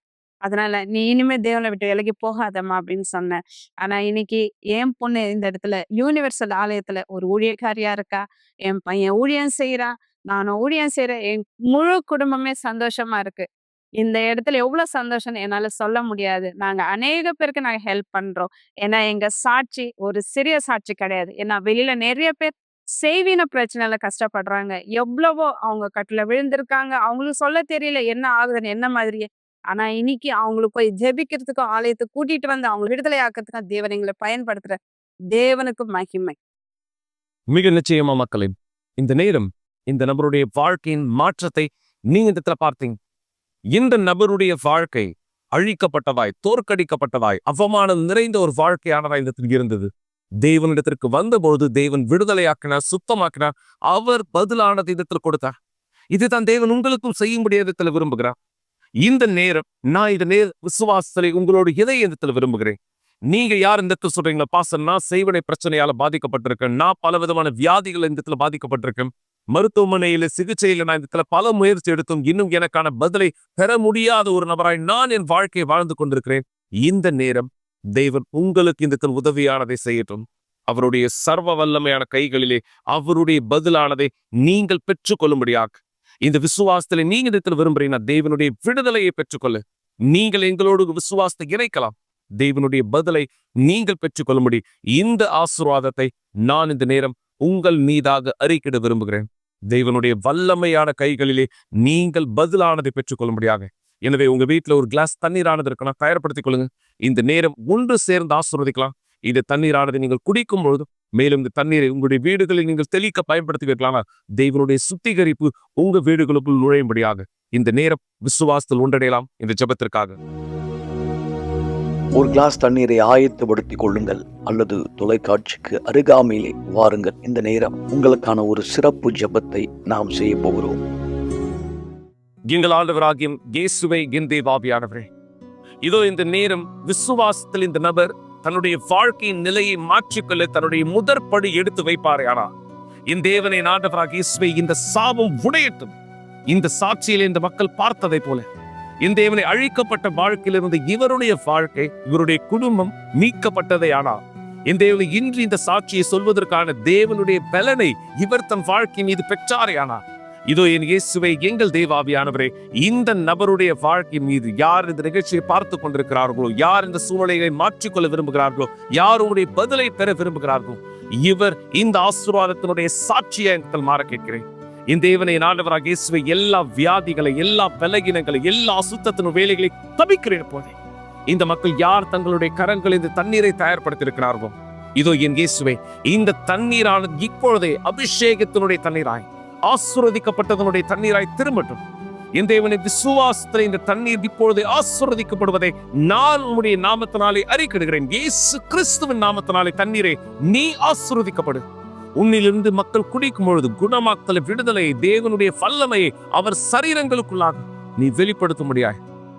அதனால நீ இனிமே தேவனை விட்டு விலகி போகாதம்மா" அப்படின்னு சொன்னேன். ஆனா இன்னைக்கு என் பொண்ணு இந்த இடத்துல யுனிவர்சல் ஆலயத்துல ஒரு ஊழியக்காரியா இருக்கா. என் பையன் ஊழியம் செய்றான். நானும் ஊழியம் செய்றேன். என் முழு குடும்பமே சந்தோஷமா இருக்கு. இந்த இடத்துல எவ்ளோ சந்தோஷம்னு என்னால சொல்ல முடியாது. நாங்க அநேக பேருக்கு நாங்க ஹெல்ப் பண்றோம். ஏன்னா எங்க சாட்சி ஒரு சிறிய சாட்சி கிடையாது. ஏன்னா வெளியில நெறைய பேர் செய்வின பிரச்சனையில கஷ்டப்படுறாங்க. எவ்வளவோ அவங்க கட்டுல விழுந்திருக்காங்க. அவங்களுக்கு சொல்ல தெரியல என்ன ஆகுதுன்னு என்ன மாதிரியே. ஆனா இன்னைக்கு அவங்களுக்கு போய் ஜெபிக்கிறதுக்கும், ஆலயத்துக்கு கூட்டிட்டு வந்து அவங்கள விடுதலை ஆக்குறதுக்கும் தேவன் எங்கள பயன்படுத்துற தேவனுக்கு மகிமை. மிக நிச்சயமா மக்களே, இந்த நேரம் இந்த நபருடைய வாழ்க்கையின் மாற்றத்தை நீங்க இந்த இடத்துல பார்த்தீங்க. இந்த நபருடைய வாழ்க்கை அழிக்கப்பட்டதாய், தோற்கடிக்கப்பட்டதாய், அவமானம் நிறைந்த ஒரு வாழ்க்கையானதா இந்த இடத்தில் இருந்தது. தேவனிடத்திற்கு வந்தபோது தேவன் விடுதலையாக்கினார், சுத்தமாக்கினார். அவர் பதிலானது இடத்தில் கொடுத்தார். இதுதான் தேவன் உங்களுக்கும் செய்யும்படி இடத்துல விரும்புகிறார். இந்த நேரம் நான் இந்த விசுவாசத்தை உங்களோட இதயத்தில் விரும்புகிறேன். நீங்க யார் இந்த இடத்துல சொல்றீங்களா, பாஸ்டர் நான் செய்வனை பிரச்சனையால பாதிக்கப்பட்டிருக்கேன், நான் பல விதமான வியாதிகள் இந்த இடத்துல பாதிக்கப்பட்டிருக்கேன், மருத்துவமனையில சிகிச்சையில நான் இந்த இடத்துல பல முயற்சி எடுத்தும் இன்னும் எனக்கான பதிலை பெற முடியாத ஒரு நபராய் நான் என் வாழ்க்கையை வாழ்ந்து கொண்டிருக்கிறேன். இந்த நேரம் தேவன் உங்களுக்கு இந்த இடத்தில் உதவியானதை செய்யட்டும். அவருடைய சர்வ வல்லமையான கைகளிலே அவருடைய பதிலானதை நீங்கள் பெற்றுக்கொள்ளும்படியாக இந்த விசுவாசத்துல நீங்க இந்த இடத்துல விரும்புறீங்கன்னா தேவனுடைய விடுதலையை பெற்றுக்கொள்ள நீங்கள் எங்களோடு விசுவாசத்தை இணைக்கலாம். தேவனுடைய பதிலை நீங்கள் பெற்றுக்கொள்ளும்படி இந்த ஆசீர்வாதத்தை நான் இந்த நேரம் உங்கள் மீதாக அறிக்கையிட விரும்புகிறேன். தேவனுடைய வல்லமையான கைகளிலே நீங்கள் பதிலானதை பெற்றுக்கொள்ளும்படியாக. எனவே உங்க வீட்டுல ஒரு கிளாஸ் தண்ணீரானது இருக்குன்னா தயார்படுத்திக் கொள்ளுங்க. இந்த நேரம் ஒன்று சேர்ந்து ஆசீர்வதிக்கலாம். இந்த தண்ணீரானதை நீங்கள் குடிக்கும் பொழுது, மேலும் இந்த தண்ணீரை உங்களுடைய வீடுகளில் நீங்கள் தெளிக்க பயன்படுத்தி வைக்கலாமா, தேவனுடைய சுத்திகரிப்பு உங்க வீடுகளுக்குள் நுழையும்படியாக இந்த நேரம் விசுவாசத்தில் ஒன்றடையலாம். இந்த ஜெபத்திற்காக ஒரு கிளாஸ் தண்ணீரை ஆயத்தப்படுத்திக் கொள்ளுங்கள் அல்லது தொலைக்காட்சிக்கு அருகாமையிலே வாருங்கள். இந்த நேரம் உங்களுக்கான ஒரு சிறப்பு ஜெபத்தை நாம் செய்ய போகிறோம். எங்கள் ஆண்டவராகிய இயேசுவே, என் தேவாவியானவரே, இதோ இந்த நேரம் விசுவாசத்தில் இந்த நபர் தன்னுடைய வாழ்க்கையின் நிலையை மாற்றிக்கொள்ள தன்னுடைய முதற்படி எடுத்து வைப்பாரே. ஆனா என் தேவனை ஆண்டவராகிய இயேசுவே, இந்த சாபம் உடையட்டும். இந்த சாட்சியிலே இந்த மக்கள் பார்த்ததை போல இந்த தேவனை அழிக்கப்பட்ட வாழ்க்கையிலிருந்து இவருடைய வாழ்க்கை, இவருடைய குடும்பம் மீட்கப்பட்டதை. ஆனால் இந்த தேவனை இன்று இந்த சாட்சியை சொல்வதற்கான தேவனுடைய பலனை இவர் தன் வாழ்க்கை மீது பெற்றாரே. ஆனால் இதோ என் இயேசுவை, எங்கள் தேவாவியானவரே, இந்த நபருடைய வாழ்க்கை மீது யார் இந்த நிகழ்ச்சியை பார்த்து கொண்டிருக்கிறார்களோ, யார் இந்த சூழ்நிலையை மாற்றிக்கொள்ள விரும்புகிறார்களோ, யார் உங்களுடைய பதிலை பெற விரும்புகிறார்களோ, இவர் இந்த ஆசீர்வாதத்தினுடைய சாட்சியை மாற கேட்கிறேன். இந்த தேவனை ஆண்டவராகிய இயேசுவை, எல்லா வியாதிகளை, எல்லா பலகீனங்களை, எல்லா அசுத்தத்தின் வேலைகளை தவிக்கிறேன் போதே இந்த மக்கள் யார் தங்களுடைய கரங்கள் இந்த தண்ணீரை தயார்படுத்தி இருக்கிறார்களோ, இதோ என் இயேசுவை, இந்த தண்ணீரானது இப்பொழுதே அபிஷேகத்தினுடைய தண்ணீராய், ஆசீர்வதிக்கப்பட்டதனுடைய தண்ணீராய் திரும்பட்டும். என் தேவனை விசுவாசத்தில் இந்த தண்ணீர் இப்பொழுது ஆசீர்வதிக்கப்படுவதை நான் உம்முடைய நாமத்தினாலே அறிக்கையிடுகிறேன். இயேசு கிறிஸ்துவின் நாமத்தினாலே தண்ணீரை நீ ஆசீர்வதிக்கப்படு. உன்னிலிருந்து மக்கள் குடிக்கும் பொழுது குணமாக்கலை, விடுதலை, தேவனுடைய வல்லமையை அவர் சரீரங்களுக்குள்ளாக நீ வெளிப்படுத்த முடியாது.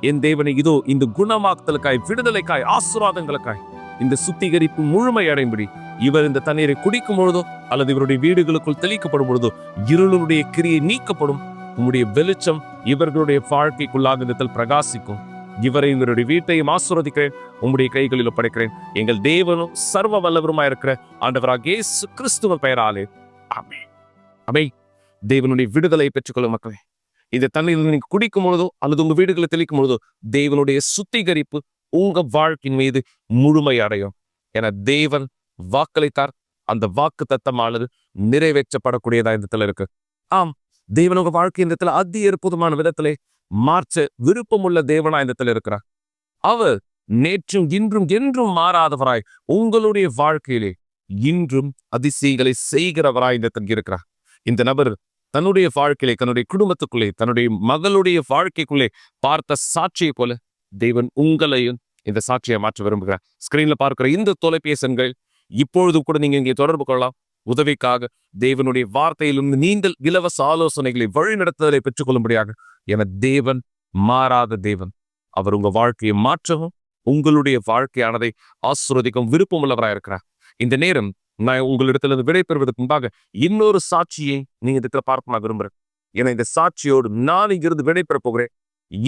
என் தேவனை, இதோ இந்த குணமாக்கலுக்காய், விடுதலைக்காய், ஆசீர்வாதங்களுக்காய், இந்த சுத்திகரிப்பு முழுமை அடையும்படி இவர் இந்த தண்ணீரை குடிக்கும் பொழுதோ அல்லது இவருடைய வீடுகளுக்குள் தெளிக்கப்படும் பொழுதோ இருளுடைய கிரியை நீக்கப்படும். உம்முடைய வெளிச்சம் இவர்களுடைய வாழ்க்கைக்குள்ளாக இந்த பிரகாசிக்கும். இவரை இவருடைய வீட்டையும் ஆசீர்வதிக்கிறேன், உம்முடைய கைகளில் ஒப்படைக்கிறேன். எங்கள் தேவனும் சர்வ வல்லவருமாய் இருக்கிற ஆண்டவராகிய இயேசு கிறிஸ்துவின் பெயராலே ஆமென். ஆமென். தேவனுடைய விடுதலை பெற்றுக்கொள்ளும் மக்களே, இந்த தண்ணீர் நீங்க குடிக்கும் பொழுதோ அல்லது உங்க வீடுகளை தெளிக்கும் பொழுதோ தேவனுடைய சுத்திகரிப்பு உங்க வாழ்க்கையின் மீது முழுமை அடையும். என தேவன் வாக்களித்தார். அந்த வாக்கு தத்தமானது நிறைவேற்றப்படக்கூடியதா இந்த இடத்துல இருக்கு. ஆம், தேவன் உங்க வாழ்க்கை இந்த இடத்துல அதி அற்புதமான விதத்திலே மாற்ற விருப்பமுள்ள தேவனா இந்த இடத்துல இருக்கிறார். அவர் நேற்றும் இன்றும் என்றும் மாறாதவராய் உங்களுடைய வாழ்க்கையிலே இன்றும் அதிசயங்களை செய்கிறவராய் இந்த இடத்துல இருக்கிறார். இந்த நபர் தன்னுடைய வாழ்க்கையிலே, தன்னுடைய குடும்பத்துக்குள்ளே, தன்னுடைய மகளுடைய வாழ்க்கைக்குள்ளே பார்த்த சாட்சியை போல தேவன் உங்களையும் இந்த சாட்சியை மாற்ற விரும்புகிறார். ஸ்கிரீன்ல பார்க்கிற இந்த தொலைபேசி எண்கள் இப்பொழுது கூட நீங்க இங்கே தொடர்பு கொள்ளலாம். உதவிக்காக, தேவனுடைய வார்த்தையிலிருந்து நீங்கள் இலவச ஆலோசனைகளை வழிநடத்துதலை பெற்றுக்கொள்ளும்படியாக என தேவன் மாறாத தேவன். அவர் உங்க வாழ்க்கையை மாற்றவும் உங்களுடைய வாழ்க்கையானதை ஆசீர்வதிக்கும் விருப்பம் உள்ளவராக இருக்கிறார். இந்த நேரம் நான் உங்களிடத்திலிருந்து விடைபெறுவதற்கு முன்பாக இன்னொரு சாட்சியை நீங்க இடத்துல பார்க்க நான் விரும்புறேன். ஏன்னா இந்த சாட்சியோடு நான் இங்கிருந்து விடைபெற போகிறேன்.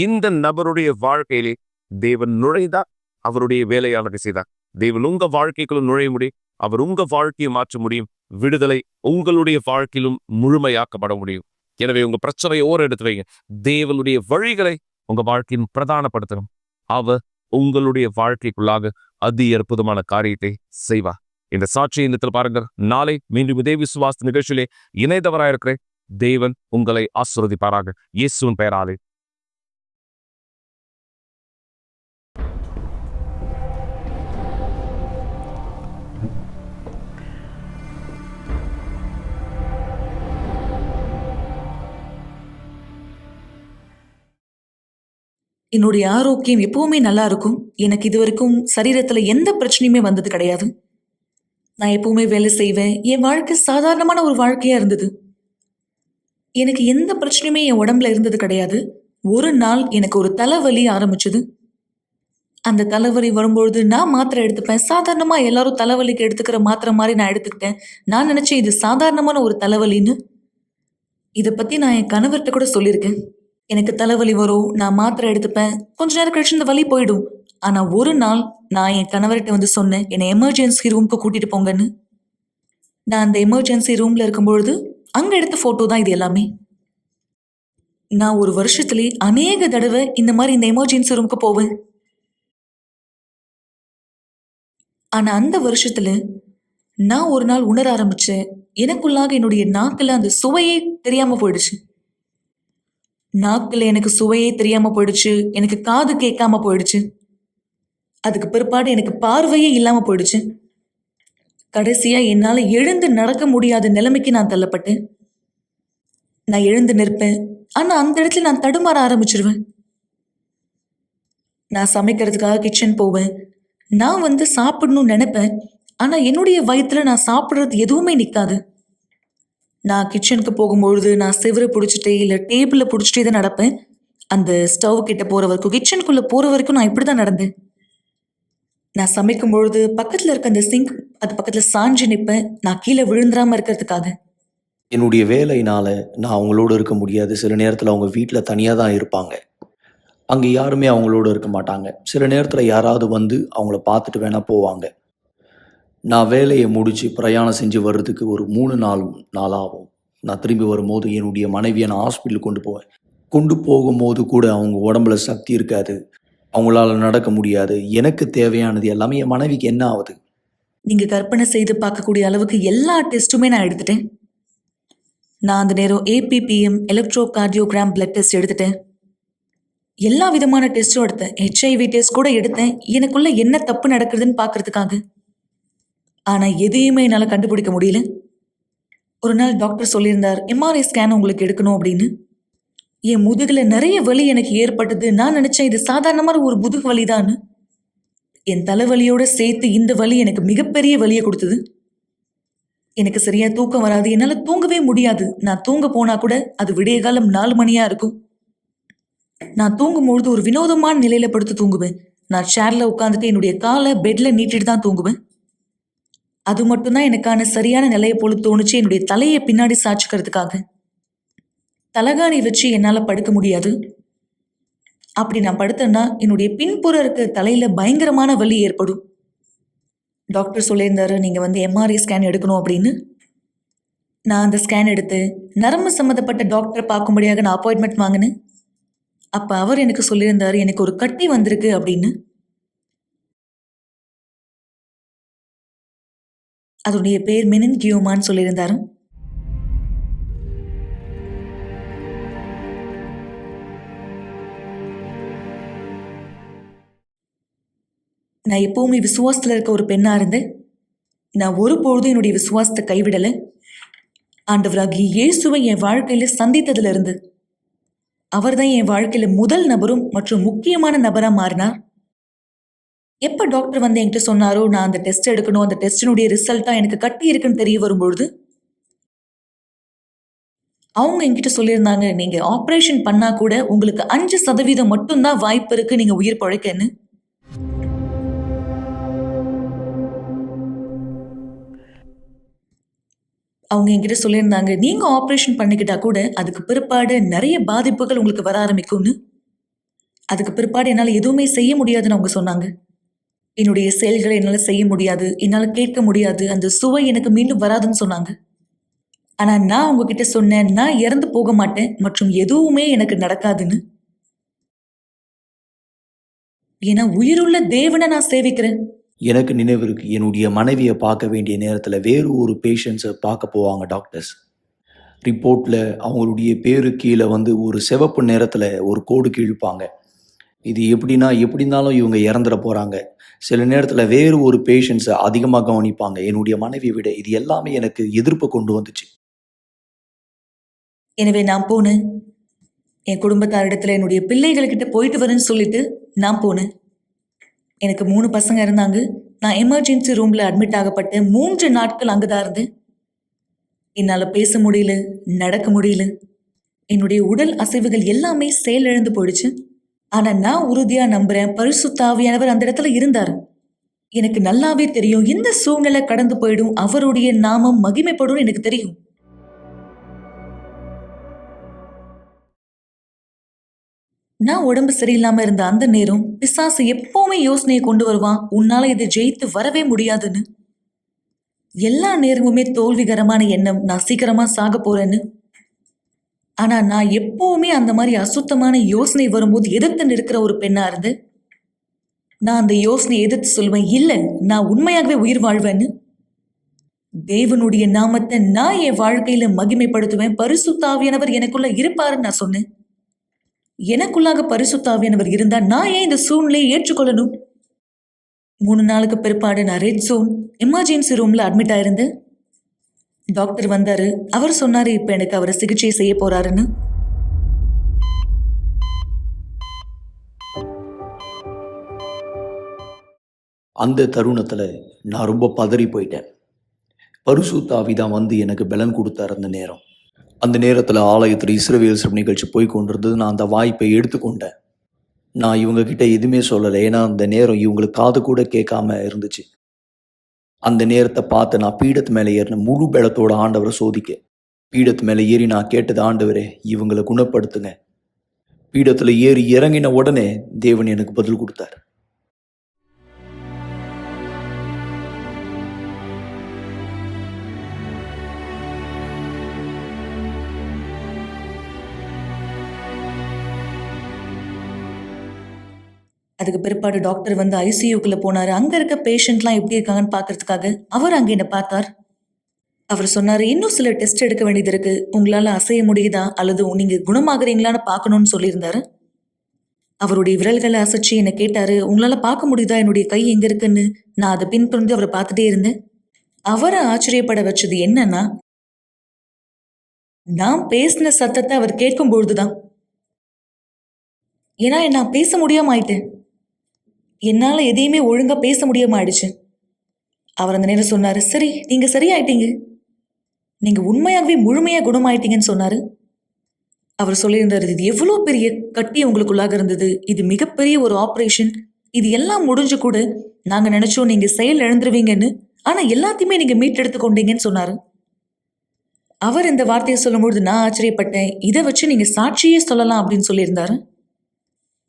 இந்த நபருடைய வாழ்க்கையிலே தேவன் நுழைந்தார், அவருடைய வேலையானதை செய்தார். தேவன் உங்க வாழ்க்கைக்குள்ள நுழைய முடியும், அவர் உங்க வாழ்க்கையை மாற்ற முடியும், விடுதலை உங்களுடைய வாழ்க்கையிலும் முழுமையாக்கப்பட முடியும். எனவே உங்க பிரச்சனையை எடுத்து வைங்க. தேவனுடைய வழிகளை உங்க வாழ்க்கையின் பிரதானப்படுத்தணும். அவர் உங்களுடைய வாழ்க்கைக்குள்ளாக அதி அற்புதமான காரியத்தை செய்வார். இந்த சாட்சியை இந்த பாருங்க. நாளை மீண்டும் இதே விசுவாச நிகழ்ச்சியிலே இணைந்தவராயிருக்கிறேன். தேவன் உங்களை ஆசீர்வதிப்பாராக. இயேசுவின் பெயராலே. என்னுடைய ஆரோக்கியம் எப்பவுமே நல்லா இருக்கும். எனக்கு இது வரைக்கும் சரீரத்துல எந்த பிரச்சனையுமே வந்தது கிடையாது. நான் எப்பவுமே வேலை செய்வேன். என் வாழ்க்கை சாதாரணமான ஒரு வாழ்க்கையா இருந்தது. எனக்கு எந்த பிரச்சனையுமே என் உடம்புல இருந்தது கிடையாது. ஒரு நாள் எனக்கு ஒரு தலைவலி ஆரம்பிச்சது. அந்த தலைவலி வரும்பொழுது நான் மாத்திரை எடுத்துப்பேன். சாதாரணமா எல்லாரும் தலைவலிக்கு எடுத்துக்கிற மாத்திரை மாதிரி நான் எடுத்துக்கிட்டேன். நான் நினைச்சேன் இது சாதாரணமான ஒரு தலைவலின்னு. இதை பத்தி நான் என் கணவர்கிட்ட கூட சொல்லியிருக்கேன். எனக்கு தலைவலி வரும், நான் மாத்திரை எடுத்துப்பேன், கொஞ்ச நேரம் கழிச்சு இந்த வலி போயிடும். ஆனா ஒரு நாள் நான் என் கணவர்கிட்ட வந்து சொன்னேன், என்னை எமர்ஜென்சி ரூமுக்கு கூட்டிட்டு போங்கன்னு. நான் அந்த எமர்ஜென்சி ரூம்ல இருக்கும்பொழுது அங்க எடுத்த போட்டோ தான் இது எல்லாமே. நான் ஒரு வருஷத்திலே அநேக தடவை இந்த மாதிரி இந்த எமர்ஜென்சி ரூமுக்கு போவேன். ஆனா அந்த வருஷத்துல நான் ஒரு நாள் உணர ஆரம்பிச்சேன், எனக்குள்ளாக என்னுடைய நாக்குல அந்த சுவையே தெரியாம போயிடுச்சு. நாக்குல எனக்கு சுவையே தெரியாம போயிடுச்சு. எனக்கு காது கேட்காம போயிடுச்சு. அதுக்கு பிற்பாடு எனக்கு பார்வையே இல்லாம போயிடுச்சு. கடைசியா என்னால எழுந்து நடக்க முடியாத நிலைமைக்கு நான் தள்ளப்பட்டேன். நான் எழுந்து நிற்பேன், ஆனா அந்த இடத்துல நான் தடுமாற ஆரம்பிச்சிருவேன். நான் சமைக்கிறதுக்காக கிச்சன் போவேன். நான் வந்து சாப்பிடணும்னு நினைப்பேன், ஆனா என்னுடைய வயிற்றுல நான் சாப்பிட்றது எதுவுமே நிற்காது. நான் கிச்சனுக்கு போகும்பொழுது நான் செவரை பிடிச்சிட்டே இல்லை டேபிளில் பிடிச்சிட்டே தான் நடப்பேன். அந்த ஸ்டவ் கிட்ட போகிற வரைக்கும், கிச்சனுக்குள்ளே போகிற வரைக்கும் நான் இப்படி தான் நடந்தேன். நான் சமைக்கும் பொழுது பக்கத்தில் இருக்க அந்த சிங்க் அது பக்கத்தில் சாஞ்சு நிற்பேன், நான் கீழே விழுந்துடாமல் இருக்கிறதுக்காக. என்னுடைய வேலையினால நான் அவங்களோட இருக்க முடியாது. சில நேரத்தில் அவங்க வீட்டில் தனியாக தான் இருப்பாங்க. அங்கே யாருமே அவங்களோட இருக்க மாட்டாங்க. சில நேரத்தில் யாராவது வந்து அவங்கள பார்த்துட்டு வேணால் போவாங்க. நான் வேலையை முடித்து பிரயாணம் செஞ்சு வர்றதுக்கு ஒரு 3-4 நாள் ஆகும். நான் திரும்பி வரும்போது என்னுடைய மனைவியை நான் ஹாஸ்பிட்டலுக்கு கொண்டு போவேன். கொண்டு போகும்போது கூட அவங்க உடம்புல சக்தி இருக்காது, அவங்களால நடக்க முடியாது. எனக்கு தேவையானது எல்லாமே என் மனைவிக்கு என்ன ஆகுது? நீங்கள் கற்பனை செய்து பார்க்கக்கூடிய அளவுக்கு எல்லா டெஸ்ட்டுமே நான் எடுத்துட்டேன். நான் அந்த நேரம் APPM electro cardiogram blood test எடுத்துட்டேன். எல்லா விதமான டெஸ்ட்டும் எடுத்தேன். HIV டெஸ்ட் கூட எடுத்தேன், எனக்குள்ள என்ன தப்பு நடக்குதுன்னு பார்க்கறதுக்காக. ஆனா எதையுமே என்னால் கண்டுபிடிக்க முடியல. ஒரு நாள் டாக்டர் சொல்லியிருந்தார், MRI ஸ்கேன் உங்களுக்கு எடுக்கணும் அப்படின்னு. என் முதுகுல நிறைய வலி எனக்கு ஏற்பட்டது. நான் நினைச்சேன் இது சாதாரணமான ஒரு முதுகு வலிதான்னு. என் தலைவலியோட சேர்த்து இந்த வலி எனக்கு மிகப்பெரிய வலியை கொடுத்தது. எனக்கு சரியா தூக்கம் வராது, என்னால தூங்கவே முடியாது. நான் தூங்க போனா கூட அது விடிய காலம் 4 மணியா இருக்கும். நான் தூங்கும்பொழுது ஒரு வினோதமான நிலையில படுத்து தூங்குவேன். நான் சேர்ல உட்காந்துட்டு என்னுடைய காலை பெட்ல நீட்டிட்டு தான் தூங்குவேன். அது மட்டும்தான் எனக்கான சரியான நிலையை போல தோணுச்சு, என்னுடைய தலையை பின்னாடி சாய்ச்சிக்கிறதுக்காக. தலகாணி வச்சு என்னால் படுக்க முடியாது. அப்படி நான் படுத்தேன்னா என்னுடைய பின்புறம் இருக்க தலையில பயங்கரமான வலி ஏற்படும். டாக்டர் சொல்லியிருந்தாரு, நீங்க வந்து MRI ஸ்கேன் எடுக்கணும் அப்படின்னு. நான் அந்த ஸ்கேன் எடுத்து நரம்பு சம்மந்தப்பட்ட டாக்டரை பார்க்கும்படியாக நான் அப்பாயின்மெண்ட் வாங்கினேன். அப்ப அவர் எனக்கு சொல்லியிருந்தாரு, எனக்கு ஒரு கட்டி வந்திருக்கு அப்படின்னு. அதோடைய பேர் மெனின்கியோமான்னு சொல்லியிருந்தாரு. நான் எப்பவுமே விசுவாசத்துல இருக்க ஒரு பெண்ணா இருந்தேன். நான் ஒருபொழுதும் என்னுடைய விசுவாசத்தை கைவிடலை. ஆண்டவராகிய இயேசுவை என் வாழ்க்கையில சந்தித்ததுல இருந்து அவர்தான் என் வாழ்க்கையில முதல் நபரும் மற்றும் முக்கியமான நபரா மாறினார். எப்ப டாக்டர் வந்து என்கிட்ட சொன்னாரோ நான் அந்த டெஸ்ட் எடுக்கணும், அந்த டெஸ்டினுடைய ரிசல்ட்டா எனக்கு கட்டி இருக்குன்னு தெரிய வரும்பொழுது அவங்க என்கிட்ட சொல்லியிருந்தாங்க, நீங்க ஆபரேஷன் பண்ணா கூட உங்களுக்கு 5% மட்டும்தான் வாய்ப்பு இருக்கு நீங்க உயிர் பழைக்கன்னு. அவங்க என்கிட்ட சொல்லியிருந்தாங்க, நீங்க ஆபரேஷன் பண்ணிக்கிட்டா கூட அதுக்கு பிற்பாடு நிறைய பாதிப்புகள் உங்களுக்கு வர ஆரம்பிக்கும்னு. அதுக்கு பிற்பாடு என்னால எதுவுமே செய்ய முடியாதுன்னு அவங்க சொன்னாங்க. என்னுடைய செயல்களை என்னால செய்ய முடியாது, என்னால கேட்க முடியாது, அந்த சுவை எனக்கு மீண்டும் வராதுன்னு சொன்னாங்க. ஆனா நான் உங்ககிட்ட சொன்னேன், நான் இறந்து போக மாட்டேன் மற்றும் எதுவுமே எனக்கு நடக்காதுன்னு. ஏன்னா உயிருள்ள தேவனை நான் சேவிக்கிறேன். எனக்கு நினைவு இருக்கு, என்னுடைய மனைவியை பார்க்க வேண்டிய நேரத்தில் வேறு ஒரு பேஷண்ட்ஸை பார்க்க போவாங்க டாக்டர்ஸ். ரிப்போர்ட்டில் அவங்களுடைய பேரு கீழே வந்து ஒரு சிவப்பு நேரத்தில் ஒரு கோடு கிழிப்பாங்க. இது எப்படின்னா எப்படி இருந்தாலும் இவங்க இறந்துட போகிறாங்க. சில நேரத்தில் வேறு ஒரு பேஷண்ட்ஸை அதிகமாக கவனிப்பாங்க என்னுடைய மனைவியை விட. இது எல்லாமே எனக்கு எதிர்ப்பை கொண்டு வந்துச்சு. எனவே நான் போனேன். என் குடும்பத்தாரிடத்துல என்னுடைய பிள்ளைகள்கிட்ட போயிட்டு வரேன்னு சொல்லிட்டு நான் போனேன். எனக்கு 3 பசங்க இருந்தாங்க. நான் எமர்ஜென்சி ரூம்ல அட்மிட் ஆகப்பட்ட 3 நாட்கள் அங்கதான் இருந்தேன். என்னால பேச முடியல, நடக்க முடியல. என்னுடைய உடல் அசைவுகள் எல்லாமே செயலிழந்து போயிடுச்சு. ஆனா நான் உறுதியா நம்புறேன், பரிசுத்த ஆவியானவர் அந்த இடத்துல இருந்தாரு. எனக்கு நல்லாவே தெரியும், இந்த சூழ்நிலை கடந்து போயிடும், அவருடைய நாமம் மகிமைப்படும் எனக்கு தெரியும். நான் உடம்பு சரியில்லாம இருந்த அந்த நேரம் பிசாசு எப்பவுமே யோசனையை கொண்டு வருவான், உன்னால இதை ஜெயித்து வரவே முடியாதுன்னு. எல்லா நேரமுமே தோல்விகரமான எண்ணம், நான் சீக்கிரமா சாக போறேன்னு. ஆனா நான் எப்பவுமே அந்த மாதிரி அசுத்தமான யோசனை வரும்போது எதிர்த்து நிற்கிற ஒரு பெண்ணா இருந்து நான் அந்த யோசனையை எதிர்த்து சொல்லுவேன், இல்ல நான் உண்மையாகவே உயிர் வாழ்வேன்னு. தேவனுடைய நாமத்தை நான் என் வாழ்க்கையில மகிமைப்படுத்துவேன். பரிசுத்த ஆவியானவர் எனக்குள்ள இருப்பாருன்னு நான் சொன்னேன். எனக்குள்ளாக பரிசுத்த ஆவியானவர் இருந்தா நான் ஏன் இந்த சூழ்நிலையை ஏற்றுக்கொள்ளணும்? 3 நாளுக்கு பிற்பாடு நான் ரெட் ஜோன் எமர்ஜென்சி ரூம்ல அட்மிட் ஆயிருந்தேன். டாக்டர் வந்தாரு. அவர் சொன்னாரு, இப்ப எனக்கு அவரை சிகிச்சை செய்ய போறாருன்னு. அந்த தருணத்தில் நான் ரொம்ப பதறி போயிட்டேன். பரிசுத்த ஆவி தான் வந்து எனக்கு பலன் கொடுத்தார். அந்த நேரத்தில் ஆலயத்தில் இஸ்ரவேல் சிறப்பு நிகழ்ச்சி போய் கொண்டிருந்தது. நான் அந்த வாய்ப்பை எடுத்துக்கொண்டேன். நான் இவங்க கிட்ட எதுவுமே சொல்லலை, ஏன்னா அந்த நேரம் இவங்களுக்கு காது கூட கேட்காம இருந்துச்சு. அந்த நேரத்தை பார்த்து நான் பீடத்து மேலே ஏறின முழு பலத்தோட ஆண்டவரை சோதிக்க. பீடத்து மேலே ஏறி நான் கேட்டது, ஆண்டவரே இவங்களை குணப்படுத்துங்க. பீடத்தில் ஏறி இறங்கின உடனே தேவன் எனக்கு பதில் கொடுத்தார். அதுக்கு பிற்பாடு டாக்டர் வந்து ஐசியூக்குள்ள போனாரு. அங்க இருக்க பேஷண்ட்லாம் எப்படி இருக்காங்கன்னு பாக்குறதுக்காக அவர் அங்க என்ன பார்த்தார். அவர் சொன்னாரு, இன்னும் சில டெஸ்ட் எடுக்க வேண்டியது இருக்கு, உங்களால அசைய முடியுதா அல்லது நீங்க குணமாகறீங்களான்னு பார்க்கணும்னு சொல்லியிருந்தாரு. அவருடைய விரல்களை அசைச்சு என்ன கேட்டாரு, உங்களால பார்க்க முடியுதா என்னுடைய கை எங்க இருக்குன்னு. நான் அதை பின்தொடர்ந்து அவரை பார்த்துட்டே இருந்தேன். அவரை ஆச்சரியப்பட வச்சது என்னன்னா, நான் பேசின சத்தத்தை அவர் கேட்கும் பொழுதுதான். ஏன்னா நான் பேச முடியாம ஆயிட்டேன். என்னால எதையுமே ஒழுங்கா பேச முடியாம ஆயிடுச்சு. அவர் அந்த நேரம் சொன்னாரு, சரி நீங்க சரியாயிட்டீங்க, நீங்க உண்மையாகவே முழுமையா குணமாயிட்டீங்கன்னு சொன்னாரு. அவர் சொல்லியிருந்தாரு, இது எவ்வளவு பெரிய கட்டி உங்களுக்குள்ளாக இருந்தது, இது மிகப்பெரிய ஒரு ஆபரேஷன், இது எல்லாம் முடிஞ்சு கூட நாங்க நினைச்சோம் நீங்க செயல் இழந்துருவீங்கன்னு, ஆனா எல்லாத்தையுமே நீங்க மீட்டெடுத்து கொண்டீங்கன்னு சொன்னாரு. அவர் இந்த வார்த்தையை சொல்லும்போது நான் ஆச்சரியப்பட்டேன். இதை வச்சு நீங்க சாட்சியே சொல்லலாம் அப்படின்னு சொல்லியிருந்தாரு.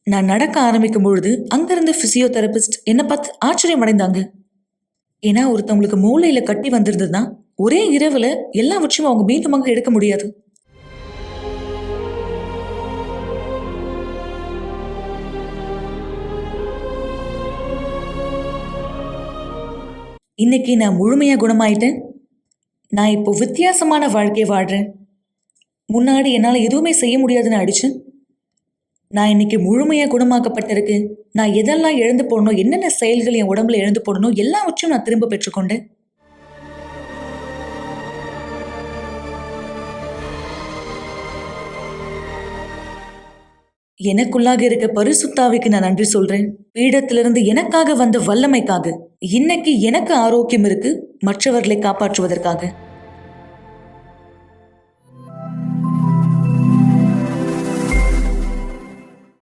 நான் நடக்க ஆரம்பிக்கும் பொழுது அங்கிருந்த பிசியோதெரபிஸ்ட் என்னை பார்த்து ஆச்சரியம் அடைந்தாங்க. ஏன்னா ஒருத்தவங்களுக்கு மூளையில கட்டி வந்திருந்ததுன்னா ஒரே இரவுல எல்லாவற்றையும் அவங்க மீண்டுமாக எடுக்க முடியாது. இன்னைக்கு நான் முழுமையா குணமாயிட்டேன். நான் இப்போ வித்தியாசமான வாழ்க்கையை வாழ்றேன். முன்னாடி என்னால எதுவுமே செய்ய முடியாதுன்னு ஆயிடுச்சு. நான் இன்னைக்கு முழுமையா குணமாக்கப்பட்டிருக்கு. நான் எதெல்லாம் இழந்து போடணும், என்னென்ன செயல்கள் என் உடம்புல இழந்து போடணும், எல்லாவற்றையும் நான் திரும்ப பெற்றுக்கொண்டேன். எனக்குள்ளாக இருக்க பரிசுத்தாவிக்கு நான் நன்றி சொல்றேன். பீடத்திலிருந்து எனக்காக வந்த வல்லமைக்காக. இன்னைக்கு எனக்கு ஆரோக்கியம் இருக்கு மற்றவர்களை காப்பாற்றுவதற்காக.